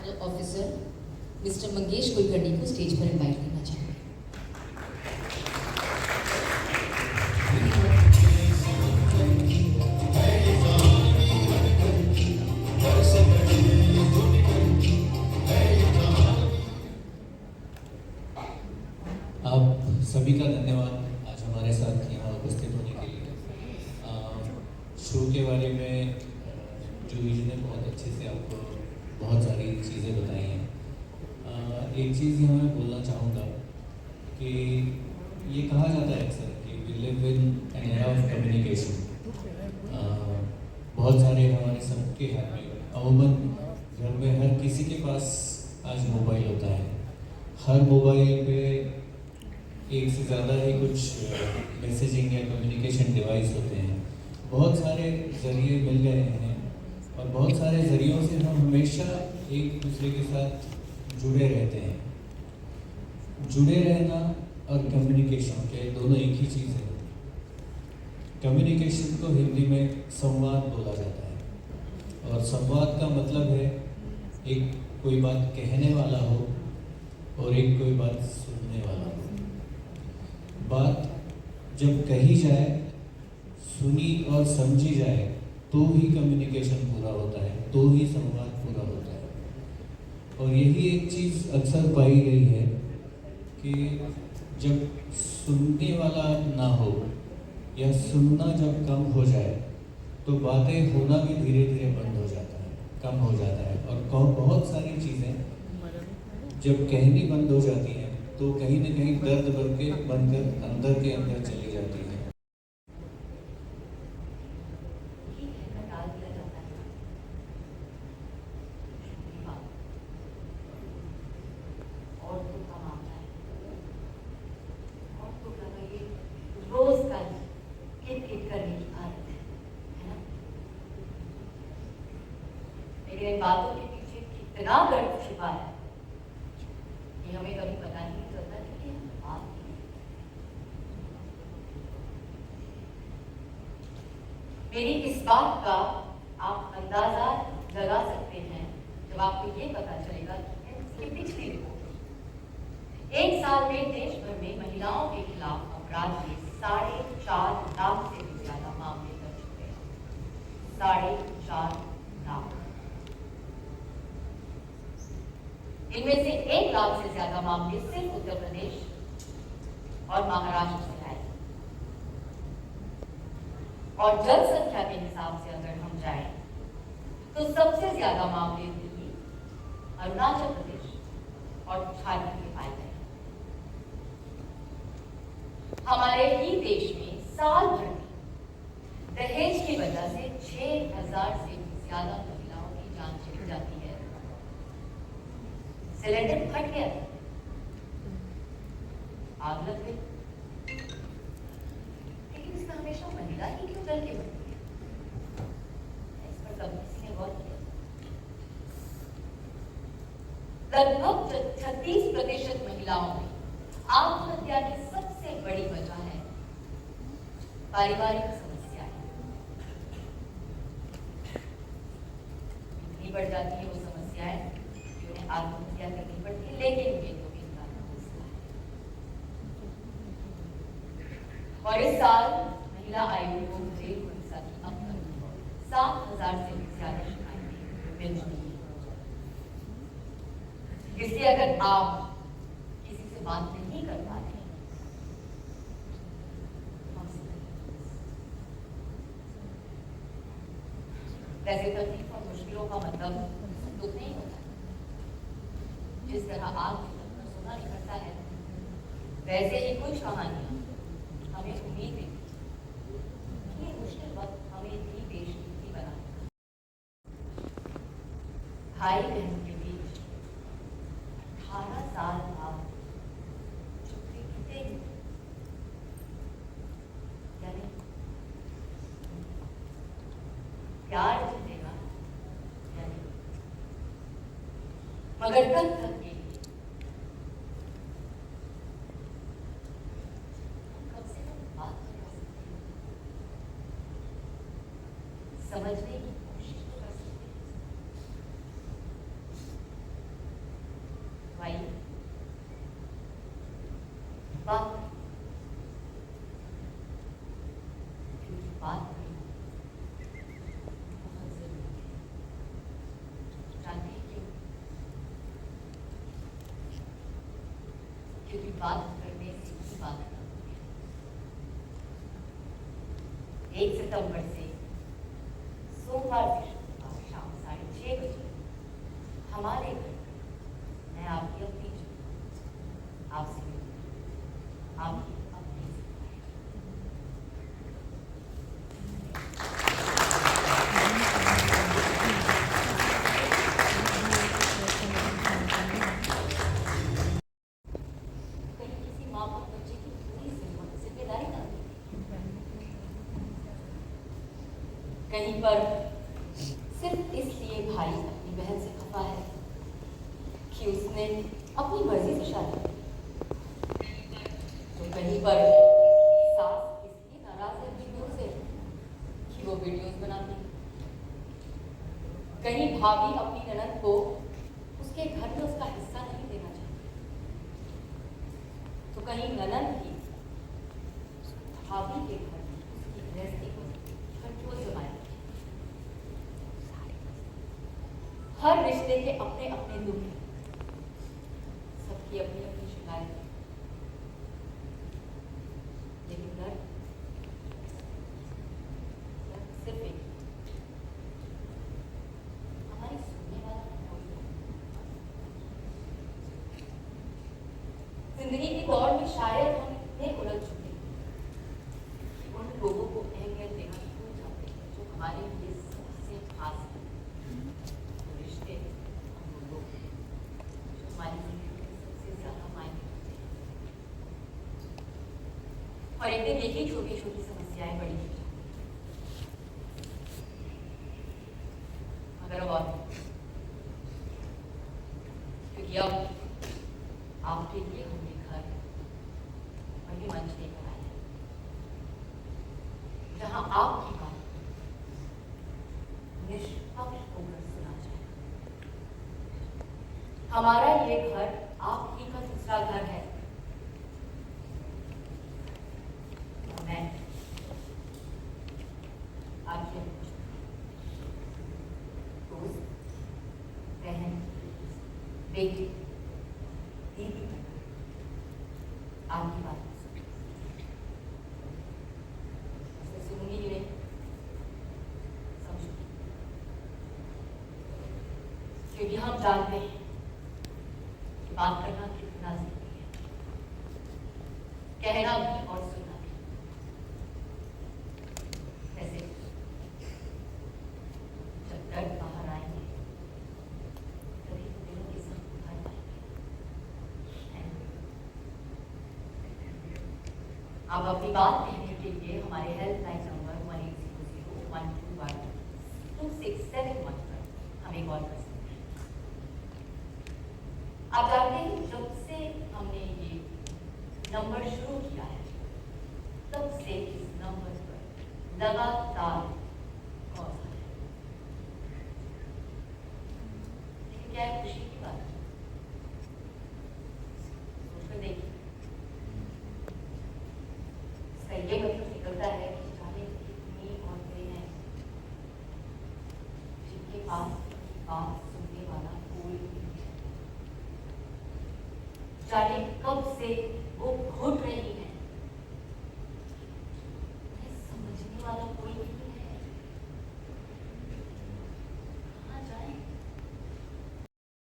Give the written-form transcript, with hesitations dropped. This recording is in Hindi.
Channel officer mister Mangesh Kulkarni को स्टेज पर इनवाइट करना चाहूँगी। आप सभी का धन्यवाद आज हमारे साथ यहाँ उपस्थित होने के लिए। शो के बारे में जूही ने बहुत अच्छे से आपको बहुत सारी चीज़ें बताई हैं। एक चीज़ यहाँ मैं बोलना चाहूँगा कि ये कहा जाता है अक्सर कि we live in an era of communication. बहुत सारे हमारे सबके हाथ में अमूमन घर में हर किसी के पास आज मोबाइल होता है। हर मोबाइल पे एक से ज़्यादा ही कुछ मैसेजिंग या कम्युनिकेशन डिवाइस होते हैं। बहुत सारे ज़रिए मिल गए हैं और बहुत सारे ज़रियों से हम हमेशा एक दूसरे के साथ जुड़े रहते हैं। जुड़े रहना और कम्युनिकेशन के दोनों एक ही चीज़ है। कम्युनिकेशन को हिंदी में संवाद बोला जाता है और संवाद का मतलब है एक कोई बात कहने वाला हो और एक कोई बात सुनने वाला हो। बात जब कही जाए, सुनी और समझी जाए तो ही कम्युनिकेशन पूरा होता है, तो ही संवाद पूरा होता है। और यही एक चीज़ अक्सर पाई गई है कि जब सुनने वाला ना हो या सुनना जब कम हो जाए तो बातें होना भी धीरे धीरे बंद हो जाता है, कम हो जाता है। और बहुत सारी चीज़ें जब कहनी बंद हो जाती हैं तो कहीं ना कहीं दर्द बनकर अंदर के अंदर चली जाती है। रोज का किट करने की आदत है ना? लेकिन इन बातों के पीछे कितना दर्द छिपा है ये हमें कभी पता नहीं चलता कि आप मेरी इस बात का आप अंदाजा लगा सकते हैं जब आपको ये पता चलेगा कि पिछली रिपोर्ट एक साल में देश भर में महिलाओं के खिलाफ अपराध के 4.5 लाख से भी ज्यादा मामले दर्ज हुए हैं। 4.5 लाख। इनमें से 1 लाख से ज्यादा मामले सिर्फ उत्तर प्रदेश और महाराष्ट्र से आए। और जनसंख्या के हिसाब से अगर हम जाएं तो सबसे ज्यादा मामले दिल्ली, अरुणाचल प्रदेश और झारखंड के पाए गए। हमारे ही देश में साल भर में दहेज की वजह से 6,000 से भी ज्यादा महिलाओं की जान चली जाती है। सिलेंडर फट गया, आग लग गई, लेकिन इसमें हमेशा महिला ही क्यों जल के बढ़ती है? इस पर कभी किसी ने गौर किया? लगभग 36% महिलाओं में आत्महत्या की सबसे बड़ी वजह है पारिवारिक समस्याएं। इतनी बढ़ जाती है वो समस्याएं कि उन्हें आत्महत्या करनी पड़ती है, लेकिन ये तो इनका मसला है। और इस साल महिला आयोग को घरेलू हिंसा की अब तक 7,000 से भी ज्यादा शिकायतें मिल चुकी हैं। इसलिए अगर आप किसी से बात नहीं कर पा रहे, वैसे तकलीफ और मुश्किलों का मतलब दुख नहीं होता। जिस तरह आग सुना निकलता है, वैसे ही कुछ कहानियां हमें उम्मीद है कि ये मुश्किल वक्त हमें भी देशभक्ति बनाएगा। भाई बहन के बीच 18 साल बाद चुप्पी कितने यानी प्यार जीतेगा यानी, मगर तब तक के लिए कम से कम बात तो कर सकते हैं, समझने की कोशिश तो कर सकते हैं। बात करने से ही बात करते हैं। 1 सितंबर से सोमवार से शुक्रवार शाम 6:30 बजे हमारे घर मैं आपकी अपनी आपसे आपकी अपनी कहीं किसी माँ बाप बच्चे की पूरी जिम्मेदारी ना हो। कहीं पर सिर्फ इसलिए भाई अपनी बहन से खफा है कि उसने अपनी मर्जी से शादी की। तो कहीं पर सास इसलिए नाराज है वीडियो से कि वो वीडियोस बनाती है। कहीं भाभी अपनी ननद को उसके घर में उसका हिस्सा नहीं देना चाहती, तो कहीं ननद भी भाभी के घर में उसकी गृहस्थी को कंट्रोल जमाए। हर रिश्ते के अपने अपने दुख हैं, सबकी अपनी अपनी शिकायत है, लेकिन दर्द सिर्फ एक हमारी सुनने वाला कोई नहीं। जिंदगी की दौड़ में शायद हम इतने उलझ चुके हैं कि उन लोगों को अहमियत देना भूल जाते हैं जो हमारे लिए सबसे खास है। रिश्ते हम लोगों जो हमारी जिंदगी में सबसे ज्यादा मायने रखते हैं। और एक दिन एक ही छोटी छोटी समस्याएं बड़ी हो जाती हैं। मगर अब और क्योंकि अब आपके लिए हमने घर वही मंच लेकर आए हैं जहां आपकी बात निष्पक्ष होकर सुना जाए। हमारा ये घर आप ही का दूसरा घर है। मैं आपके दोस्त, बहन, बेटी, दीदी आपकी बात सुनूंगी ही नहीं, समझूंगी, क्योंकि हम जानते हैं कि बात करना कितना जरूरी है, कहना भी और सुनना भी। वैसे जब दर्द बाहर आएंगे तभी तो दिलों के संग उभर पाएंगे। आप अपनी बात कहने के लिए हमारे हेल्पलाइन नंबर 1800-121-2671 पर हमें कॉल कर सकते हैं। आप जानते हैं जब से हमने ये नंबर शुरू किया है तब से इस नंबर पर लगातार कॉल आ रहे हैं। लेकिन क्या है खुशी की बात? सोचकर देखिए, इसका ये मतलब निकलता है कि जाने कितनी औरतें हैं जिनके पास बात सुनने वाला कोई नहीं है। जाने कब से वो